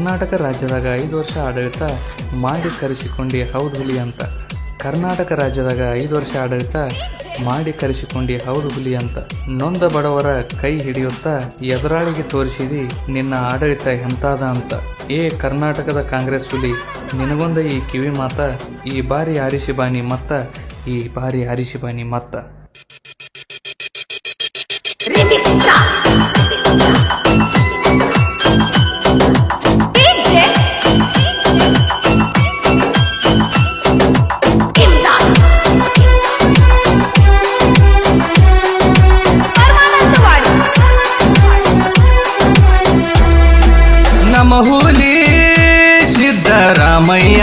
ಕರ್ನಾಟಕ ರಾಜ್ಯದಾಗ 5 ವರ್ಷ ಆಡಳಿತ ಮಾಡಿ ಕರೆಸಿಕೊಂಡಿ ಹೌದು ಹುಲಿ ಅಂತ. ಕರ್ನಾಟಕ ರಾಜ್ಯದಾಗ 5 ವರ್ಷ ಆಡಳಿತ ಮಾಡಿ ಕರೆಸಿಕೊಂಡಿ ಹೌದು ಹುಲಿ ಅಂತ. ನೊಂದ ಬಡವರ ಕೈ ಹಿಡಿಯುತ್ತಾ ಎದುರಾಳಿಗೆ ತೋರಿಸಿದಿ ನಿನ್ನ ಆಡಳಿತ ಎಂತಾದ ಅಂತ. ಕರ್ನಾಟಕದ ಕಾಂಗ್ರೆಸ್ ಹುಲಿ, ನಿನಗೊಂದ ಈ ಕಿವಿ ಮಾತ, ಈ ಬಾರಿ ಆರಿಸಿ ಬಾನಿ ಮತ್ತ, ಈ ಬಾರಿ ಆರಿಸಿ ಬಾನಿ ಮತ್ತ. ನಮ್ಮ ಹುಲಿ ಸಿದ್ದರಾಮಯ್ಯ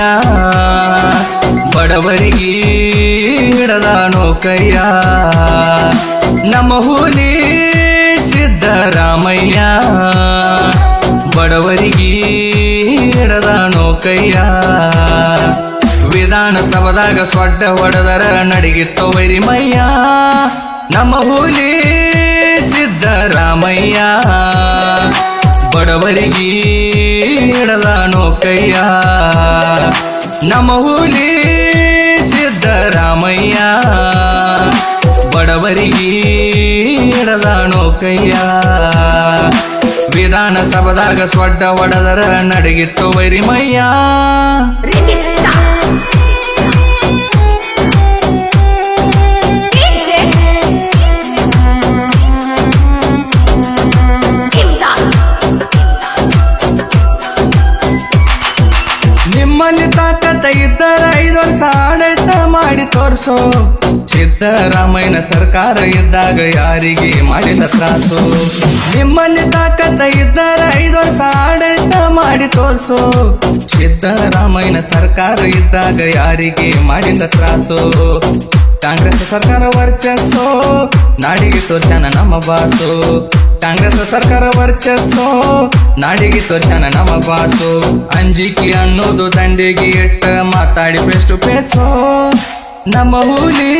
ಬಡವರಿಗೆ ಹಿಡದಾನೋ ಕೈಯ. ನಮ್ಮ ಹುಲಿ ಸಿದ್ದರಾಮಯ್ಯ ಬಡವರಿಗೆ ಹಿಡದಾನೋ ಕೈಯ. ವಿಧಾನಸಭಾದಾಗ ಸೊಡ್ಡ ಹೊಡೆದರ ನಡಗಿತ್ತೋ ವೈರಿಮಯ್ಯ. ನಮ್ಮ ಹುಲಿ ಸಿದ್ದರಾಮಯ್ಯ ಬಡವರಿಗೆ ಹಿಡದಾನೋ ಕೈಯ. ನಮ್ಮ ಹುಲಿ ಸಿದ್ದರಾಮಯ್ಯ ಬಡವರಿಗೆ ಹಿಡದಾನೋ ಕೈಯ. ವಿಧಾನಸಭಾದಾಗ ಸೊಡ್ಡ ಹೊಡೆದರ ನಡಗಿತ್ತು ವೈರಿಮಯ್ಯ. ನಿಮ್ಮಲ್ಲಿ ತಾಕತ್ತ ಇದ್ದರ 5 ವರ್ಷ ಆಡಳಿತ ಮಾಡಿ ತೋರ್ಸೋ. ಸಿದ್ದರಾಮಯ್ಯನ ಸರ್ಕಾರ ಇದ್ದಾಗ ಯಾರಿಗೆ ಮಾಡಿದ ತ್ರಾಸು. ನಿಮ್ಮಲ್ಲಿ ತಾಕತ್ತ ಇದ್ದರ 5 ವರ್ಷ ಆಡಳಿತ ಮಾಡಿ ತೋರ್ಸೋ. ಸಿದ್ದರಾಮಯ್ಯನ ಸರ್ಕಾರ ಇದ್ದಾಗ ಯಾರಿಗೆ ಮಾಡಿದ ತ್ರಾಸು. ಕಾಂಗ್ರೆಸ್ ಸರ್ಕಾರ ವರ್ಚಸ್ಸೋ, ನಾಡಿಗೆ ತೋರ್ಸನ ನಮ್ಮ ಬಾಸು. ಕಾಂಗ್ರೆಸ್ ಸರ್ಕಾರ ವರ್ಚಸ್ಸೋ, ನಾಡಿಗೆ ತೋರ್ಸನ ನಮ್ಮ ಬಾಸು. ಅಂಜಿಕೆ ಅನ್ನೋದು ದಂಡಿಗೆ ಇಟ್ಟ ಮಾತಾಡಿ ಫೇಸ್ ಟು ಫೇಸೋ. ನಮ್ಮ ಹುಲಿ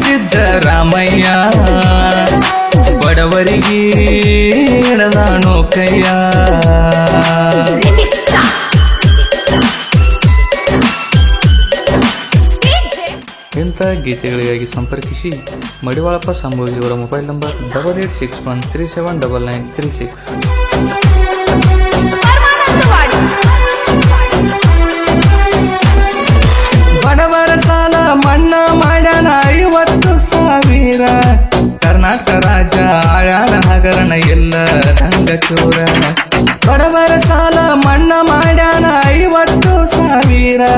ಸಿದ್ದರಾಮಯ್ಯ ಬಡವರಿಗೆ ಹಿಡದಾನೋ ಕೈಯ. ಇಂಥ ಗೀತೆಗಳಿಗಾಗಿ ಸಂಪರ್ಕಿಸಿ ಮಡಿವಾಳಪ್ಪ ಸಂಭೋಗಿ ಅವರ ಮೊಬೈಲ್ ನಂಬರ್ 8861379936. ಬಡವರ ಸಾಲ ಮನ್ನಾ ಮಾಡ್ಯಾನ 50,000. ಕರ್ನಾಟಕ ರಾಜ್ಯ ಆಳ್ಯಾನ ಹಗರಣ ಎಲ್ಲ ದಂಗ ಚೋರ. ಬಡವರ ಸಾಲ ಮನ್ನಾ ಮಾಡ್ಯಾನ 50,000.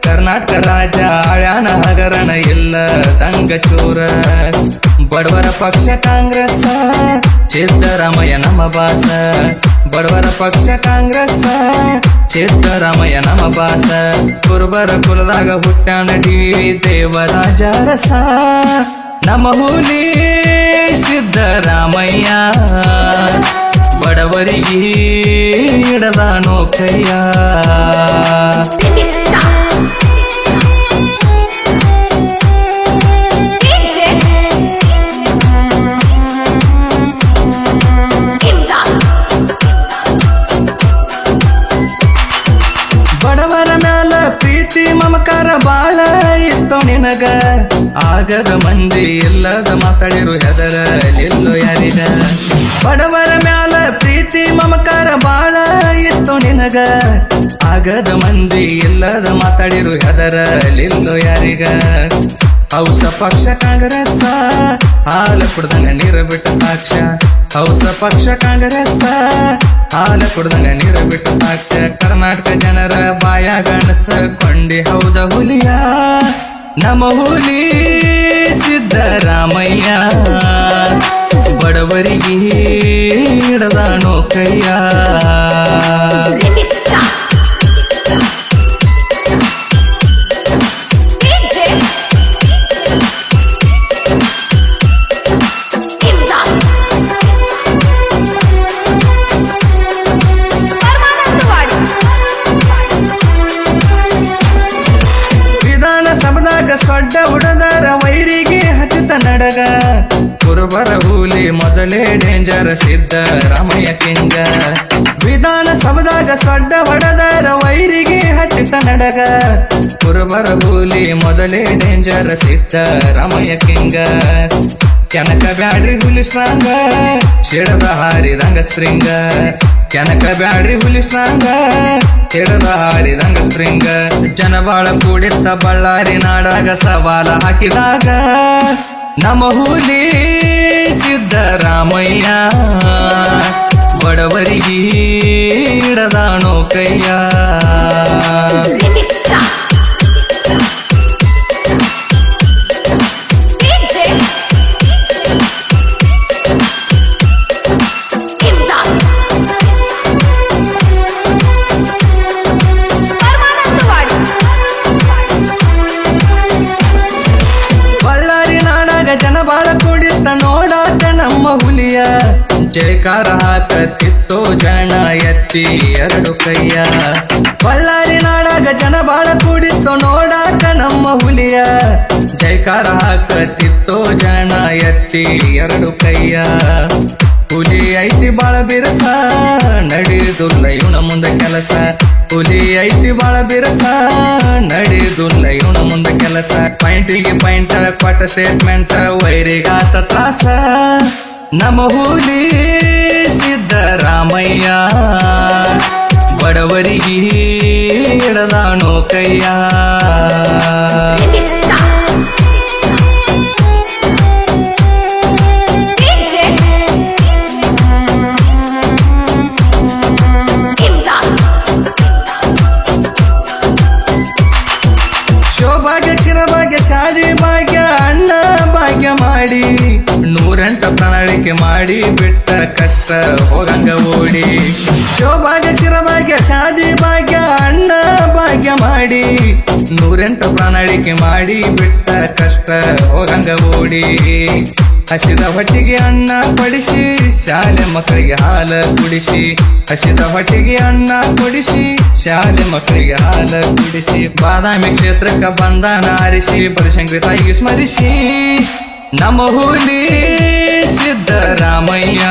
ಕರ್ನಾಟಕ ರಾಜ್ಯ ಆಳ್ಯಾನ ಹಗರಣ ಎಲ್ಲ ದಂಗ ಚೋರ. ಬಡವರ ಪಕ್ಷ ಕಾಂಗ್ರೆಸ್, ಸಿದ್ದರಾಮಯ್ಯ ನಮ್ಮ ಬಾಸ. ಬಡವರ ಪಕ್ಷ ಕಾಂಗ್ರೆಸ್, ಸಿದ್ದರಾಮಯ್ಯ ನಮ್ಮ ಬಾಸ. ಕುರುಬರ ಕುಲದಾಗ ಹುಟ್ಟಾನ ಡಿ ದೇವರಾಜ ರಸ. ನಮ್ಮ ಹುಲಿ ಸಿದ್ದರಾಮಯ್ಯ ಬಡವರಿಗೆ ಹಿಡದಾನೋ ಕೈಯ. ಬಡವರ ಮ್ಯಾಲ ಪ್ರೀತಿ ಮಮಕಾರ ಬಾಳ ಇತ್ತು ನಿನಗ. ಆಗದ ಮಂದಿ ಇಲ್ಲದ ಮಾತಾಡಿರು ಹೆದರಲಿಲ್ಲೋ ಯಾರಿಗ. ಬಡವರ ಮ್ಯಾಲ ಪ್ರೀತಿ ಮಮಕಾರ ಬಾಳ ಇತ್ತು ನಿನಗ. ಆಗದ ಮಂದಿ ಇಲ್ಲದ ಮಾತಾಡಿರು ಹೆದರಲಿಲ್ಲೋ ಯಾರಿಗ. ಹೌಸ ಪಕ್ಷ ಕಾಂಗ್ರೆಸ್ ಹಾಲ ಕುಡ್ದಂಗ ನೀರ ಬಿಟ್ಟ ಸಾಕ್ಷ್ಯ. ಹೌಸ ಪಕ್ಷ ಕಾಂಗ್ರೆಸ್ ಹಾಲ ಕುಡ್ದಂಗ ನೀರ ಬಿಟ್ಟ ಸಾಕ್ಷ್ಯ. ಕರ್ನಾಟಕ ಜನರ ಬಾಯಾಗ ಅಣಸ್ಕೊಂಡಿ ಹೌದ ಹುಲಿಯ. ನಮ್ಮ ಹುಲಿ ಸಿದ್ದರಾಮಯ್ಯ ಬಡವರಿಗೆ ಹಿಡದಾನೋ ಕೈಯ. ವಿಧಾನಸಭಾದಾಗ ಸೊಡ್ಡ ಹುಡದರ ವೈರಿಗೆ ಹಚ್ಚುತ್ತ ನಡಗ. ಕುರುಬರ ಹುಲಿ ಮೊದಲೇ ಡೇಂಜರ್ ಸಿದ್ದರಾಮಯ್ಯ ಕಿಂಗ. ವಿಧಾನಸಭಾದಾಗ ನಾಡಾಗ ಸೊಡ್ಡ ಹೊಡೆದರ ವೈರಿಗೆ ಹತ್ತಿತ ನಡಗ ಕುರುಬರ ಹುಲಿ ಮೊದಲೇ ಡೇಂಜರ್ ಸಿದ್ದ ರಾಮಯ್ಯ ಕಿಂಗ ಕೆನಕ ಬ್ಯಾಡ್ರಿ ಹುಲಿ ಸ್ಟ್ರಾಂಗ ಸಿಡದ ಹಾರಿದಂಗ ಸ್ಪ್ರಿಂಗ ಕೆನಕ ಬ್ಯಾಡ್ರಿ ಹುಲಿ ಸ್ಟ್ರಾಂಗ ಸಿಡದ ಹಾರಿದಂಗ ಸ್ಪ್ರಿಂಗ ಜನಬಾಳ ಕೂಡಿತ್ತ ಬಳ್ಳಾರಿ ನಾಡಾಗ ಸವಾಲ ಹಾಕಿದಾಗ ನಮ್ಮ ಹುಲಿ ಸಿದ್ದರಾಮಯ್ಯ ಬಡವರಿಗೆ ಹಿಡದಾಣೋ ಕೈಯ ಜನ ಬಾಳ ಕೂಡಿತ್ತ ನೋಡಾಟ ನಮ್ಮ ಹುಲಿಯ ಜಯಕಾರ ಹಾಕತ್ತಿತ್ತೋ ಜನ ಎತ್ತಿ ಎರಡು ಕೈಯ ಬಳ್ಳಾರಿ ನಾಡಾಗ ಜನ ಬಾಳ ಕೂಡಿತ್ತು ನೋಡಾಟ ನಮ್ಮ ಹುಲಿಯ ಜಯಕಾರ ಹಾಕತ್ತಿತ್ತೋ ಜನ ಎತ್ತಿ ಎರಡು ಕೈಯ ಹುಲಿ ಐತಿ ಬಾಳ ಬಿರಸ ನಡೆಯುವುದಿಲ್ಲ ಇವನ ಮುಂದೆ ಕೆಲಸ ಹುಲಿ ಐತಿ ಬಾಳ ಬಿರಸ ನಡೆಯುವುದಿಲ್ಲ ಇವನ ಮುಂದೆ ಕೆಲಸ ಪಾಯಿಂಟಿಗೆ ಪಾಯಿಂಟ್ ಕೊಟ್ಟ ಸ್ಟೇಟ್ಮೆಂಟ್ ವೈರಿಗಾತ ತ್ರಾಸ ನಮ್ಮ ಹುಲಿ ಸಿದ್ದರಾಮಯ್ಯ ಬಡವರಿಗೆ ಹಿಡದಾಣೋ ಕೈಯ ಶೋಭಾಗ್ಯ ಕ್ಷೀರಭಾಗ್ಯ ಶಾದಿ ಭಾಗ್ಯ ಅಣ್ಣ ಭಾಗ್ಯ ಮಾಡಿ 108 ಪ್ರಣಾಳಿಕೆ ಮಾಡಿ ಬಿಟ್ಟ ಕಷ್ಟ ಹೋಗಂಗ ಓಡಿ ಶೋಭಾಗ್ಯ ಕ್ಷೀರಭಾಗ್ಯ ಶಾದಿ ಭಾಗ್ಯ ಅಣ್ಣ ಭಾಗ್ಯ ಮಾಡಿ 108 ಪ್ರಣಾಳಿಕೆ ಮಾಡಿ ಬಿಟ್ಟ ಕಷ್ಟ ಹೋಗಂಗ ಓಡಿ ಹಸಿದ ಹೊಟ್ಟಿಗೆ ಅನ್ನ ಕೊಡಿಸಿ ಶಾಲೆ ಮಕ್ಕಳಿಗೆ ಹಾಲ ಕುಡಿಸಿ ಹಸಿದ ಹೊಟ್ಟಿಗೆ ಅನ್ನ ಕೊಡಿಸಿ ಶಾಲೆ ಮಕ್ಕಳಿಗೆ ಹಾಲ ಕುಡಿಸಿ ಬಾದಾಮಿ ಕ್ಷೇತ್ರಕ್ಕೆ ಬಂದಾನ ಆರಿಸಿ ಬನಶಂಕರಿ ತಾಯಿಗೆ ಸ್ಮರಿಸಿ ನಮ್ಮ ಹುಲಿ ಸಿದ್ದರಾಮಯ್ಯ